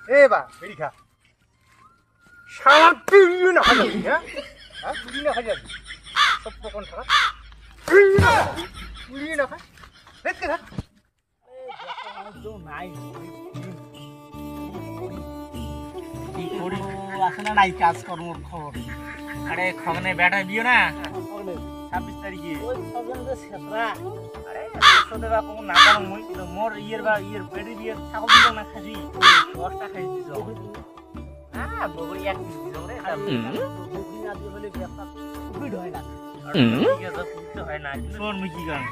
এ বা বেরি খা সারা তুই না খাই যাবি হ্যাঁ হ্যাঁ তুই না খাই যাবি সব কোন টাকা তুই না খা দেখতে থাক নাই কি করি আসলে নাই কাজ কর্ম খবর আরে খগনে বেটা দিও না 26 তারিখে ওই খগনে শেষরা আরে সোদেবা কোন না জানো মই মোর ইয়ের বেড়ি দিয়ে ছাগল দিও না খাসি 10টা খাই দিছো হ্যাঁ বগড়ি এক দিছো রে বগড়ি না দিয়ে বলে ব্যবসা উপিড হয় না ঠিক আছে ফুটতে হয় না শোন মুই কি গান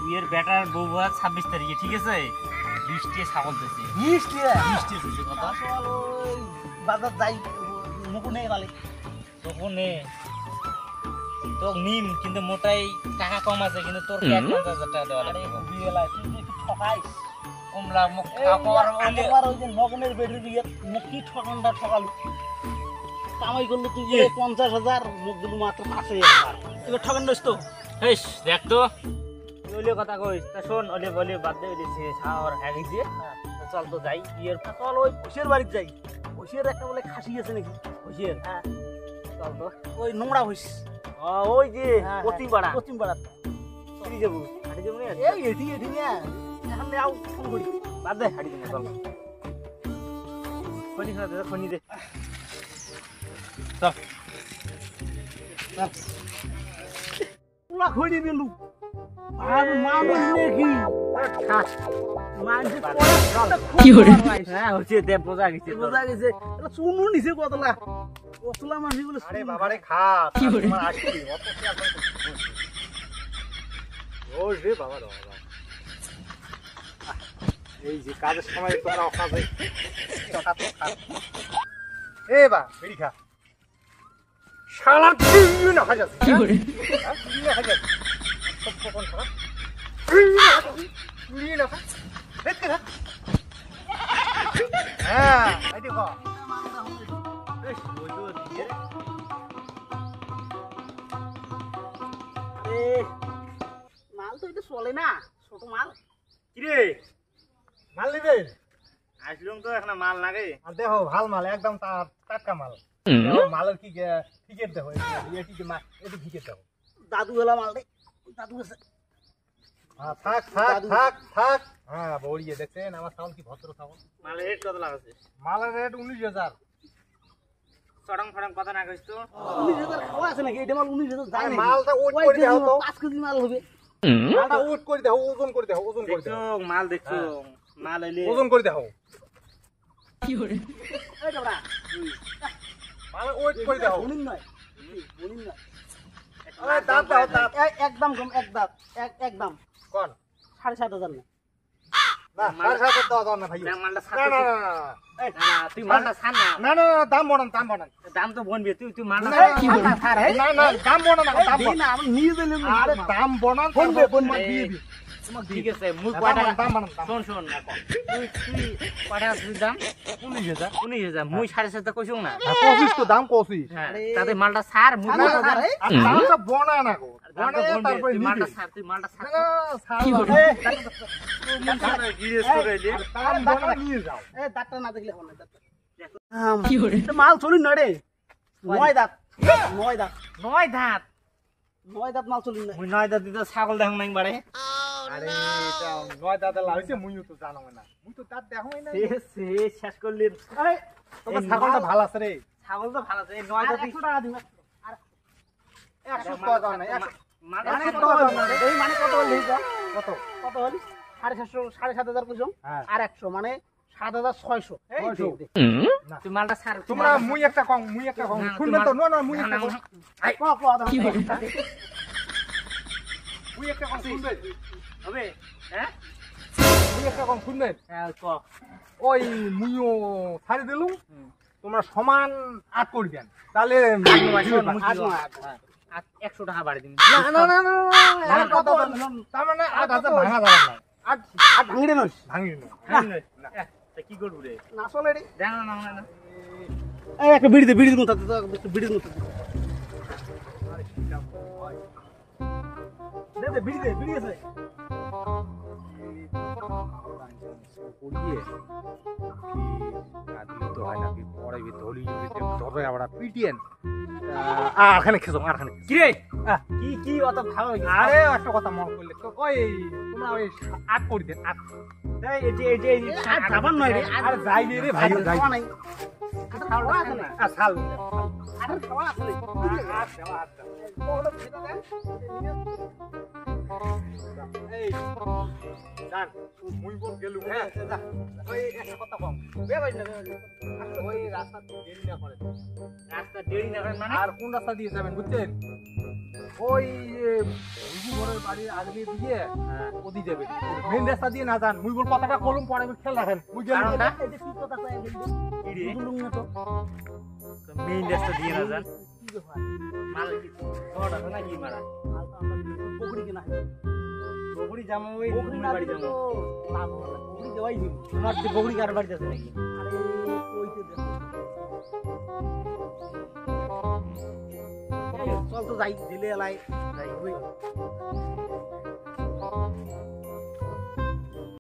ইয়ের বেটার বউ 26 তারিখে ঠিক আছে 20 টি ছাগল দিছে 20 টি দিছে কথা চল ওই বাজার যাই মুকুনে গালে মুকুনে তো নিম কিন্তু মোটাই টাকা কম আছে কিন্তু তোর 50,000 টাকা দেওয়া লাগবে বিয়েলা তুই কি ঠকাইস কমলা মুখ কাপড় আর ওই যে নগনের বেডি দিয়ে মুখ কি ঠকানটা ঠকালু কামাই করলে তুই 50,000 মুখ দিলু মাত্র 5,000 এবার ঠকান দোস তো হেস দেখ তো ওইলে কথা কইস তা শোন ওলে বলে বাদ দে দিছে ছাওর হয়ে গেছে চল তো যাই বিয়ের চল ওই পয়সের বাড়ি যাই পয়সের একটা বলে খাসি আছে নাকি পয়সের হ্যাঁ চল তো ওই নোংরা হইস ওই যে পশ্চিম পাড়া চলি যাবো হাঁটি যাবো এই এটি না সামনে আও ফোন করি বাদ দে হাঁটি যাবো চল খনি দে চল পুরা খনি দিলু আর মানুষ নাকি কি হরে হ্যাঁ হচ্ছে দে বোঝা গেছে এটা চুনু নিছে কতলা কতলা মানুষ বলে আরে বাবারে খা কি হরে তোমার আসি অত কি আর ও রে বাবা বাবা এই যে কাজের সময় তোরা অকাজে টাকা তো খা এ বা বেরি খা শালা তুই না খাই যাবি কি হরে তুই না খাই যাবি সব কোন টাকা তুই না খা দেখতে থাক হ্যাঁ এই দেখো মাল তো এটা চলে না ছোট মাল কিরে মাল নিবে আসলুম তো এখন মাল লাগে আর দেখো ভাল মাল একদম টাটকা মাল মালের কি টিকেট দেখো এটি টিকেট দেখো দাদু গেলা মাল রে দাদু আছে থাক থাক থাক থাক হ্যাঁ বড়িয়ে দেখছেন আমার ছাগল কি ভদ্র ছাগল মালের রেট কত লাগাছে মালের রেট 19,000 চড়ং ফড়ং কথা না কইছ তো 19,000 খাওয়া আছে নাকি এটা মাল 19,000 যায় না মালটা ওট করে দাও তো 5 কেজি মাল হবে মালটা ওট করে দাও ওজন করে দাও দেখছো মাল দেখছো মাল এলে ওজন করে দাও কি হরে এই তোরা মাল ওট করে দাও বলিন নয় আরে দাম দাও দাম একদম কম একদম কোন 7,500 না 7,500 দাও না ভাই না মালটা না তুই মালটা ছাড় না দাম বনান দাম তো বনবি তুই মালটা ছাড় না দাম বনান দাম দে না আমি নিয়ে দিলে আরে দাম বনান বনবে দিয়ে দিবি ঠিক আছে মুই কয়টা দাম বনান শোন তুই কয়টা তুই দাম 19,000 মুই 7,500 কইছং না 25 তো দাম 25 তাতে মালটা ছাড় মুই দামটা বনা না গো বনা তারপর তুই মালটা ছাড় জিজ্ঞেস করে দে দাম বনা নিয়ে যাও এ দাঁতটা না দেখলে হবে না কি হরে মাল চলি না রে 9 দাঁত মাল চলি না মুই 9 দাঁত দিতে ছাগল দেখং নাই বাড়ে আরে এটা 9 দাঁত লাইছে মুইও তো জানো না মুই তো দাঁত দেখোই না শেষ করলি এই তোমার ছাগলটা ভালো আছে রে ছাগল তো ভালো আছে 9 দাঁত 100 টাকা দিবা আর 100 টাকা না 100 টাকা না এই মানে কত হলি কত হলি 7,500 কইছো আর 100 মানে 7,600 তুই মালটা ছাড় তোমরা মুই একটা কম শুনবেন তো না মুই একটা কম কি হবে মুই একটা কম শুনবেন হবে হ্যাঁ মুই একটা কম শুনবেন হ্যাঁ ক ওই মুইও ছাড়ি দিলুম তোমরা সমান 8 করে দেন তাহলে 100 টাকা বাড়ি দিন না তার মানে 8,000 ভাঙা যাবে না 8 ভাঙিরে নয় কি করব রে না চলে রে না এই একটা বিড়ির মতো বিড়ির মতো দে বিড়ি আছে পড়িয়ে হয় নাকি পরে ধরি ধরে আবার পিটিয়েন আরখানে খেতাম আরখানে কি রে কি কি অত ভালো আরে একটা কথা মনে করলে ওই তোমরা ওই আট করে দেন আট আর যাবার নয় রে আর যাই রে ভাই যাই নাই শাল আর খাওয়া আছে এই জান মুই বল গেলু হ্যাঁ ওই একটা কথা কম বে ভাই না ওই রাস্তা দেরি না করে রাস্তা দেরি না করে মানে আর কোন রাস্তা দিয়ে যাবেন বুঝছেন ওই ঘরের বাড়ির আগলে দিয়ে ওদি যাবেন মেন রাস্তা দিয়ে না যান মুই বল কথাটা কলম পরে খেয়াল রাখেন মুই গেলাম এটা কি কথা কয় কি রে তো মেইন রাস্তা দিয়ে না যান কি ব্যাপার মাল কি বড় আছে নাকি মারা মাল তো আমরা পকড়ি কিনা বগুড়ি যাবো ওই বগুড়ি বাড়ি যাবো না বগুড়ি যাওয়াই দিব তোমার যে বগুড়ি কার বাড়ি যাচ্ছে নাকি আরে কইতে দেখো চল তো যাই দিলে এলাই যাই ওই